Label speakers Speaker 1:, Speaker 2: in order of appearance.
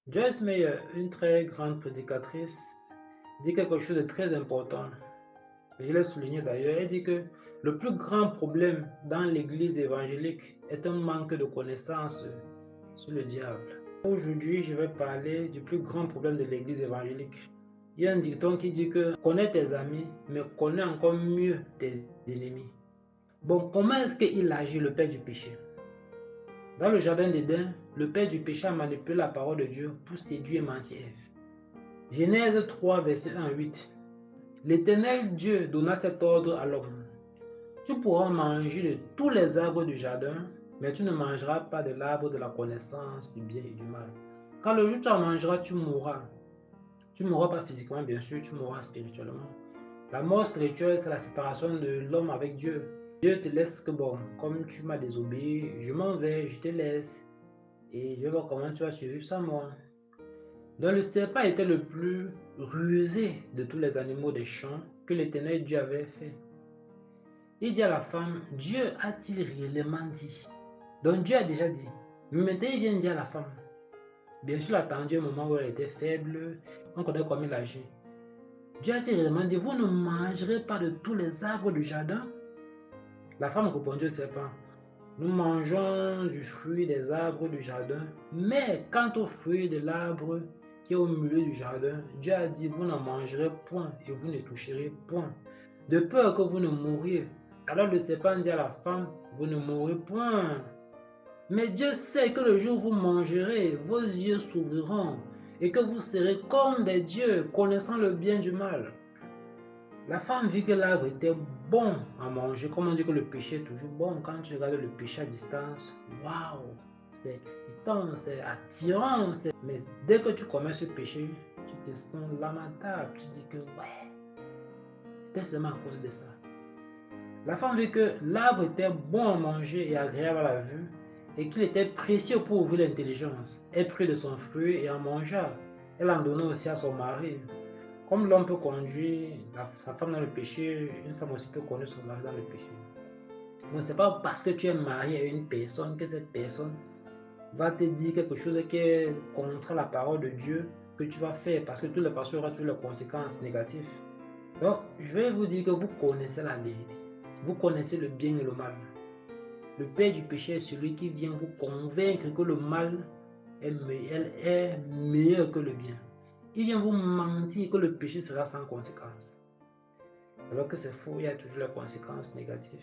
Speaker 1: Joyce Meyer, une très grande prédicatrice, dit quelque chose de très important. Je l'ai souligné d'ailleurs. Elle dit que le plus grand problème dans l'église évangélique est un manque de connaissance sur le diable. Aujourd'hui, je vais parler du plus grand problème de l'église évangélique. Il y a un dicton qui dit que connais tes amis, mais connais encore mieux tes ennemis. Bon, comment est-ce qu'il agit, le père du péché? Dans le jardin d'Éden, le père du péché a manipulé la parole de Dieu pour séduire et mentir Ève. Genèse 3, verset 1 à 8. L'Éternel Dieu donna cet ordre à l'homme. Tu pourras manger de tous les arbres du jardin, mais tu ne mangeras pas de l'arbre de la connaissance du bien et du mal. Quand le jour où tu en mangeras, tu mourras. Tu ne mourras pas physiquement, bien sûr, tu mourras spirituellement. La mort spirituelle, c'est la séparation de l'homme avec Dieu. Dieu te laisse que bon, comme tu m'as désobéi, je m'en vais, je te laisse. Et je vais voir comment tu vas survivre sans moi. Donc le serpent était le plus rusé de tous les animaux des champs que l'Éternel Dieu avait fait. Il dit à la femme, Dieu a-t-il réellement dit? Donc Dieu a déjà dit. Mais maintenant il vient dire à la femme. Bien sûr, il a attendu un moment où elle était faible. On connaît comment il agit. Dieu a-t-il réellement dit, vous ne mangerez pas de tous les arbres du jardin? La femme répondit au serpent, nous mangeons du fruit des arbres du jardin, mais quant au fruit de l'arbre qui est au milieu du jardin, Dieu a dit, vous n'en mangerez point et vous ne toucherez point, de peur que vous ne mouriez. Alors le serpent dit à la femme, vous ne mourrez point. Mais Dieu sait que le jour où vous mangerez, vos yeux s'ouvriront et que vous serez comme des dieux, connaissant le bien du mal. La femme vit que l'arbre était bon à manger. Comme on dit que le péché est toujours bon. Quand tu regardes le péché à distance, waouh, c'est excitant, c'est attirant. Mais dès que tu commets ce péché, tu te sens lamentable. Tu dis que ouais, c'était seulement à cause de ça. La femme vit que l'arbre était bon à manger et agréable à la vue et qu'il était précieux pour ouvrir l'intelligence. Elle prit de son fruit et en mangea. Elle en donna aussi à son mari. Comme l'homme peut conduire sa femme dans le péché, une femme aussi peut conduire son mari dans le péché. Donc, ce n'est pas parce que tu es marié à une personne que cette personne va te dire quelque chose qui est contre la parole de Dieu que tu vas faire, parce que de toute façon, il y aura toujours les conséquences négatives. Donc, je vais vous dire que vous connaissez la vérité. Vous connaissez le bien et le mal. Le père du péché est celui qui vient vous convaincre que le mal est meilleur que le bien. Il vient vous mentir que le péché sera sans conséquence. Alors que c'est faux, il y a toujours les conséquences négatives.